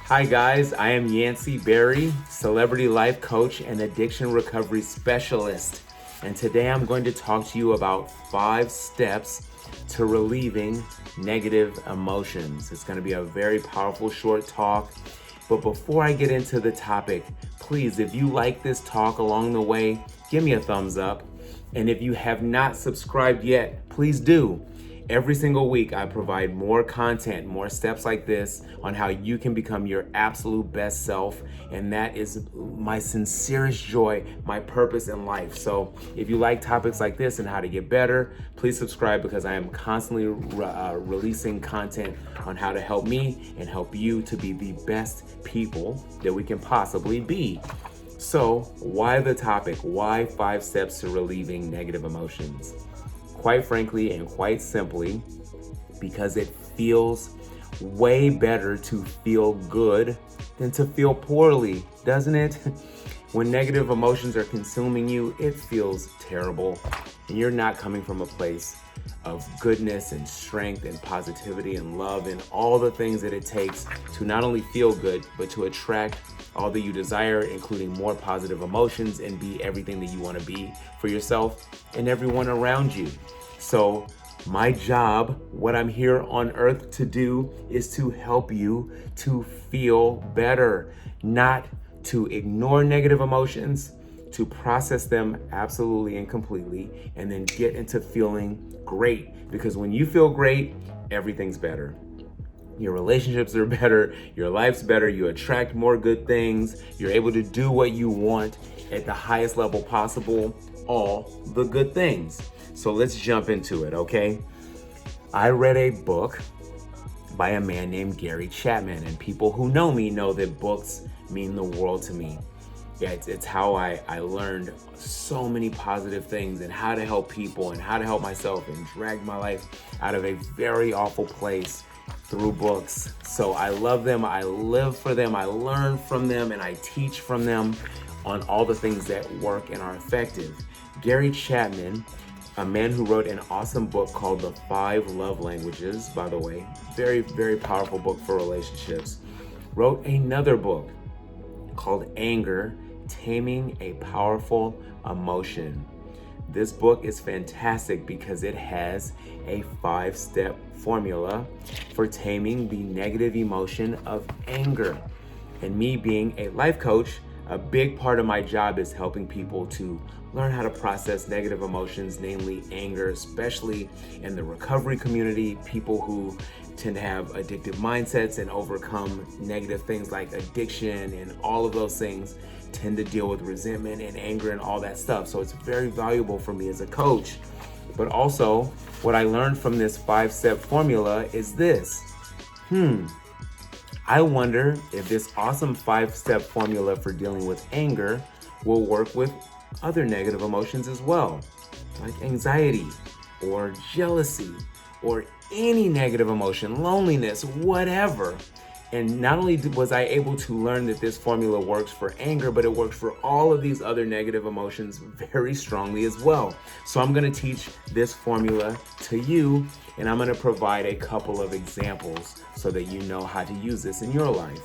Hi guys, I am Yancy Berry, celebrity life coach and addiction recovery specialist. And today I'm going to talk to you about 5 steps to relieving negative emotions. It's going to be a very powerful short talk. But before I get into the topic, please, if you like this talk along the way, give me a thumbs up. And if you have not subscribed yet, please do. Every single week, I provide more content, more steps like this on how you can become your absolute best self. And that is my sincerest joy, my purpose in life. So if you like topics like this and how to get better, please subscribe because I am constantly releasing content on how to help me and help you to be the best people that we can possibly be. So why the topic? Why 5 steps to relieving negative emotions? Quite frankly and quite simply, because it feels way better to feel good than to feel poorly, doesn't it? When negative emotions are consuming you, it feels terrible, and you're not coming from a place of goodness and strength and positivity and love and all the things that it takes to not only feel good, but to attract all that you desire, including more positive emotions, and be everything that you want to be for yourself and everyone around you. So my job, what I'm here on earth to do, is to help you to feel better, not to ignore negative emotions, to process them absolutely and completely, and then get into feeling great. Because when you feel great, everything's better. Your relationships are better, your life's better, you attract more good things, you're able to do what you want at the highest level possible, all the good things. So let's jump into it, okay? I read a book by a man named Gary Chapman, and people who know me know that books mean the world to me. Yeah, it's how I learned so many positive things and how to help people and how to help myself and drag my life out of a very awful place through books. So I love them, I live for them, I learn from them, and I teach from them on all the things that work and are effective. Gary Chapman, a man who wrote an awesome book called The 5 Love Languages, by the way, very, very powerful book for relationships, wrote another book called Anger, Taming a Powerful Emotion. This book is fantastic because it has a 5-step formula for taming the negative emotion of anger. And me being a life coach, a big part of my job is helping people to learn how to process negative emotions, namely anger, especially in the recovery community, people who tend to have addictive mindsets and overcome negative things like addiction and all of those things tend to deal with resentment and anger and all that stuff. So it's very valuable for me as a coach. But also, what I learned from this 5-step formula is this. I wonder if this awesome 5-step formula for dealing with anger will work with other negative emotions as well, like anxiety or jealousy or any negative emotion, loneliness, whatever. And not only was I able to learn that this formula works for anger, but it works for all of these other negative emotions very strongly as well. So I'm going to teach this formula to you, and I'm going to provide a couple of examples so that you know how to use this in your life.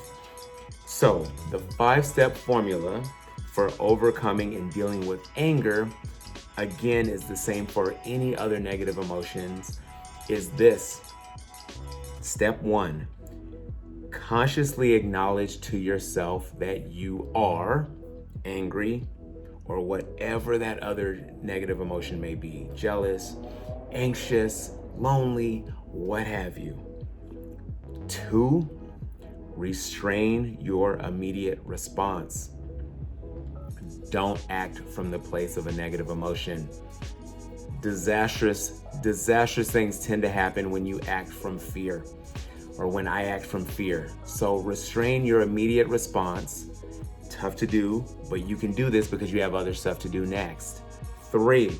So the 5-step formula for overcoming and dealing with anger, again, is the same for any other negative emotions, is this. Step 1. Consciously acknowledge to yourself that you are angry or whatever that other negative emotion may be, jealous, anxious, lonely, what have you. 2, restrain your immediate response. Don't act from the place of a negative emotion. Disastrous things tend to happen when you act from fear, or when I act from fear. So restrain your immediate response. Tough to do, but you can do this because you have other stuff to do next. 3,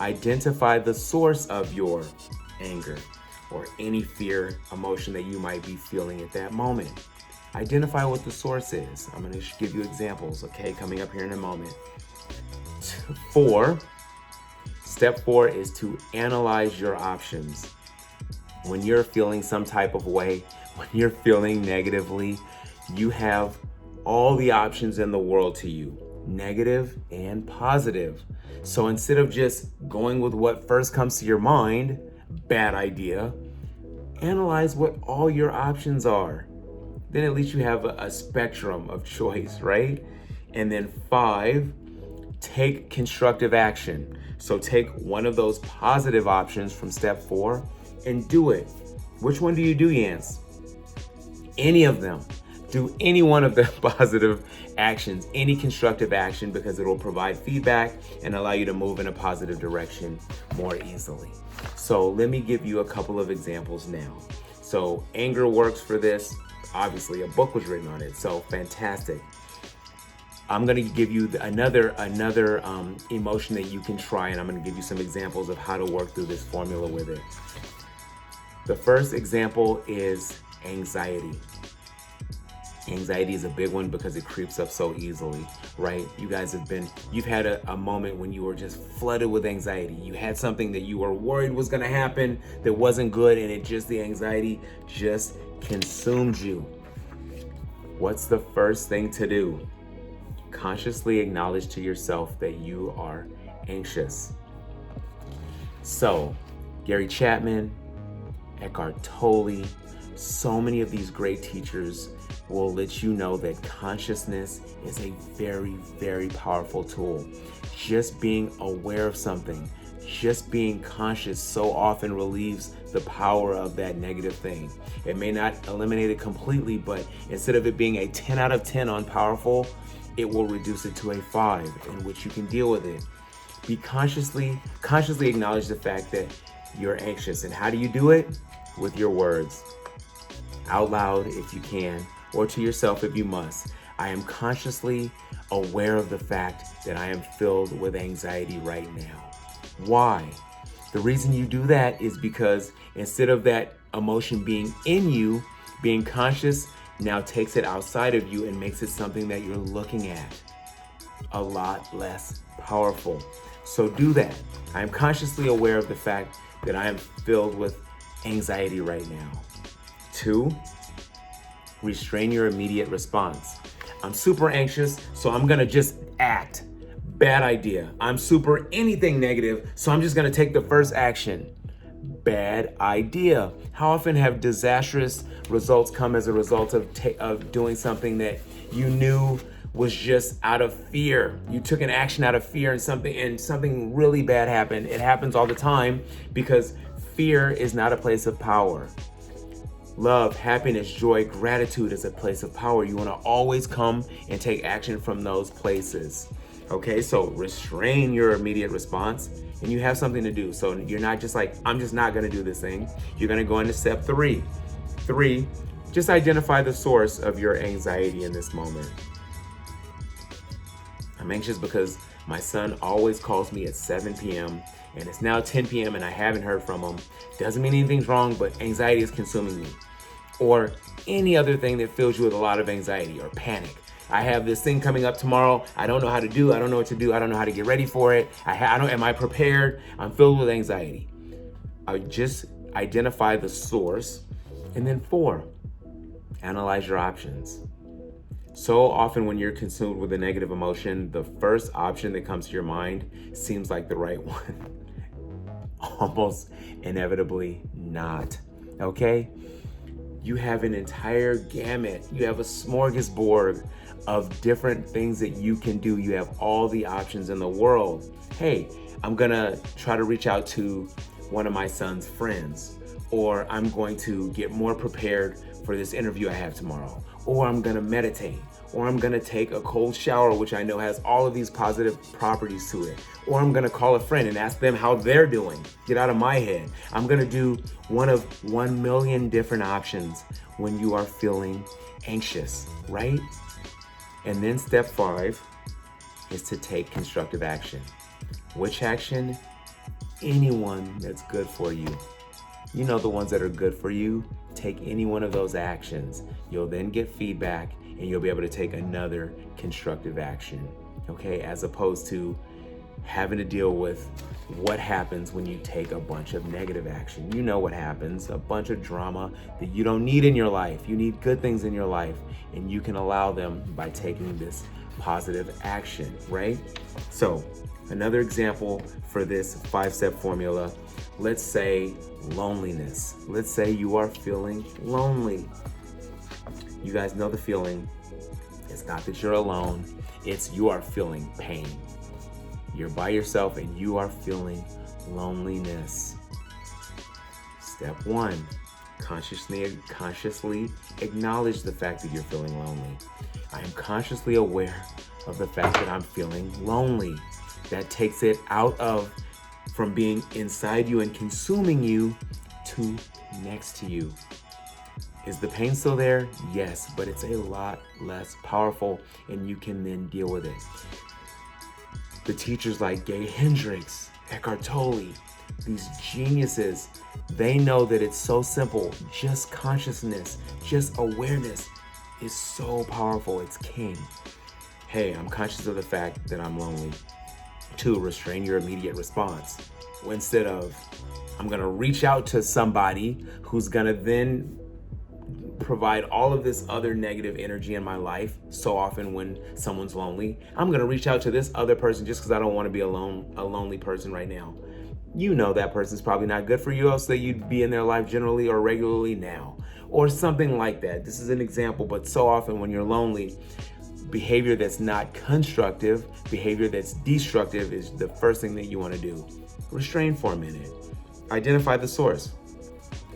identify the source of your anger or any fear emotion that you might be feeling at that moment. Identify what the source is. I'm going to give you examples, okay, coming up here in a moment. 4, step 4 is to analyze your options. When you're feeling some type of way, when you're feeling negatively, you have all the options in the world to you, negative and positive. So instead of just going with what first comes to your mind, bad idea, analyze what all your options are. Then at least you have a spectrum of choice, right? And then 5, take constructive action. So take one of those positive options from step 4 and do it. Which one do you do, Yance? Any of them. Do any one of the positive actions, any constructive action, because it will provide feedback and allow you to move in a positive direction more easily. So let me give you a couple of examples now. So anger works for this. Obviously, a book was written on it, so fantastic. I'm gonna give you another emotion that you can try, and I'm gonna give you some examples of how to work through this formula with it. The first example is anxiety. Anxiety is a big one because it creeps up so easily, right? You've had a moment when you were just flooded with anxiety. You had something that you were worried was gonna happen that wasn't good, and the anxiety just consumed you. What's the first thing to do? Consciously acknowledge to yourself that you are anxious. So, Gary Chapman, Eckhart Tolle, so many of these great teachers will let you know that consciousness is a very, very powerful tool. Just being aware of something, just being conscious so often relieves the power of that negative thing. It may not eliminate it completely, but instead of it being a 10 out of 10 on powerful, it will reduce it to a 5 in which you can deal with it. Be consciously acknowledge the fact that you're anxious. And how do you do it? With your words. Out loud if you can, or to yourself if you must. I am consciously aware of the fact that I am filled with anxiety right now. Why? The reason you do that is because instead of that emotion being in you, being conscious now takes it outside of you and makes it something that you're looking at. A lot less powerful. So do that. I am consciously aware of the fact that I am filled with anxiety right now. 2, restrain your immediate response. I'm super anxious, so I'm gonna just act. Bad idea. I'm super anything negative, so I'm just gonna take the first action. Bad idea. How often have disastrous results come as a result of doing something that you knew was just out of fear? You took an action out of fear and something really bad happened. It happens all the time because fear is not a place of power. Love, happiness, joy, gratitude is a place of power. You want to always come and take action from those places. Okay, so restrain your immediate response and you have something to do. So you're not just like, I'm just not going to do this thing. You're going to go into step 3. 3, just identify the source of your anxiety in this moment. I'm anxious because my son always calls me at 7 p.m. and it's now 10 p.m. and I haven't heard from him. Doesn't mean anything's wrong, but anxiety is consuming me. Or any other thing that fills you with a lot of anxiety or panic. I have this thing coming up tomorrow. I don't know how to do. I don't know what to do. I don't know how to get ready for it. Am I prepared? I'm filled with anxiety. I just identify the source. And then 4, analyze your options. So often when you're consumed with a negative emotion, the first option that comes to your mind seems like the right one. Almost inevitably not. Okay? You have an entire gamut. You have a smorgasbord of different things that you can do. You have all the options in the world. Hey, I'm gonna try to reach out to one of my son's friends, or I'm going to get more prepared for this interview I have tomorrow, or I'm gonna meditate, or I'm gonna take a cold shower, which I know has all of these positive properties to it, or I'm gonna call a friend and ask them how they're doing. Get out of my head. I'm gonna do one of 1 million different options when you are feeling anxious, right? And then step 5 is to take constructive action. Which action? Anyone that's good for you. You know the ones that are good for you. Take any one of those actions. You'll then get feedback and you'll be able to take another constructive action, okay? As opposed to having to deal with what happens when you take a bunch of negative action. You know what happens, a bunch of drama that you don't need in your life. You need good things in your life, and you can allow them by taking this positive action, right? So another example for this 5-step formula, let's say loneliness. Let's say you are feeling lonely. You guys know the feeling. It's not that you're alone, it's you are feeling pain. You're by yourself and you are feeling loneliness. Step 1, consciously acknowledge the fact that you're feeling lonely. I am consciously aware of the fact that I'm feeling lonely. That takes it from being inside you and consuming you to next to you. Is the pain still there? Yes, but it's a lot less powerful and you can then deal with it. The teachers like Gay Hendricks, Eckhart Tolle, these geniuses, they know that it's so simple. Just consciousness, just awareness is so powerful. It's king. Hey, I'm conscious of the fact that I'm lonely. 2, restrain your immediate response. Instead of, I'm gonna reach out to somebody who's gonna then provide all of this other negative energy in my life. So often when someone's lonely, I'm gonna reach out to this other person just because I don't want to be a lonely person right now. You know that person's probably not good for you, else that you'd be in their life generally or regularly now, or something like that. This is an example, but so often when you're lonely, behavior that's not constructive, behavior that's destructive is the first thing that you want to do. Restrain for a minute. Identify the source.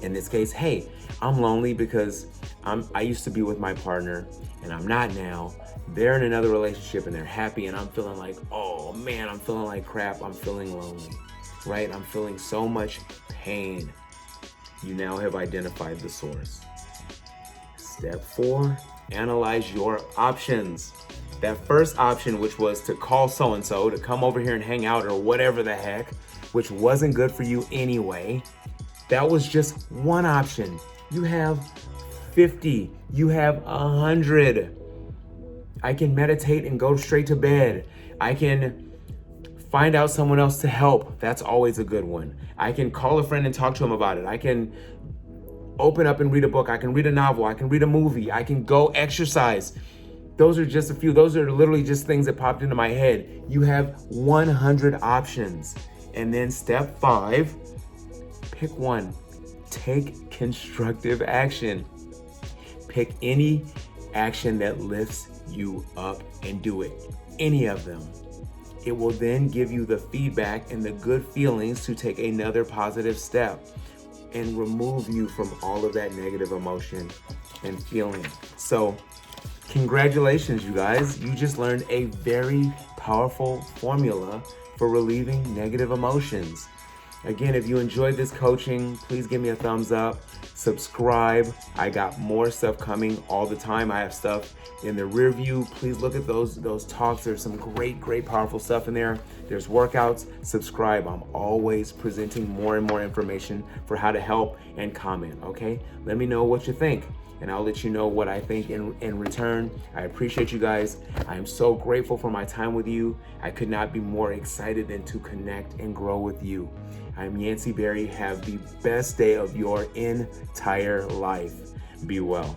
In this case, hey, I'm lonely because I used to be with my partner and I'm not now. They're in another relationship and they're happy and I'm feeling like, oh man, I'm feeling like crap. I'm feeling lonely, right? I'm feeling so much pain. You now have identified the source. Step 4, analyze your options. That first option, which was to call so-and-so to come over here and hang out or whatever the heck, which wasn't good for you anyway, that was just one option. You have 50, you have 100. I can meditate and go straight to bed. I can find out someone else to help. That's always a good one. I can call a friend and talk to him about it. I can open up and read a book. I can read a novel. I can read a movie. I can go exercise. Those are just a few. Those are literally just things that popped into my head. You have 100 options. And then step 5, pick one. Take constructive action. Pick any action that lifts you up and do it. Any of them. It will then give you the feedback and the good feelings to take another positive step and remove you from all of that negative emotion and feeling. So, congratulations, you guys. You just learned a very powerful formula for relieving negative emotions. Again, if you enjoyed this coaching, please give me a thumbs up, subscribe. I got more stuff coming all the time. I have stuff in the rear view. Please look at those talks. There's some great, powerful stuff in there. There's workouts. Subscribe. I'm always presenting more and more information for how to help, and comment, okay? Let me know what you think, and I'll let you know what I think in return. I appreciate you guys. I am so grateful for my time with you. I could not be more excited than to connect and grow with you. I'm Yancy Berry. Have the best day of your entire life. Be well.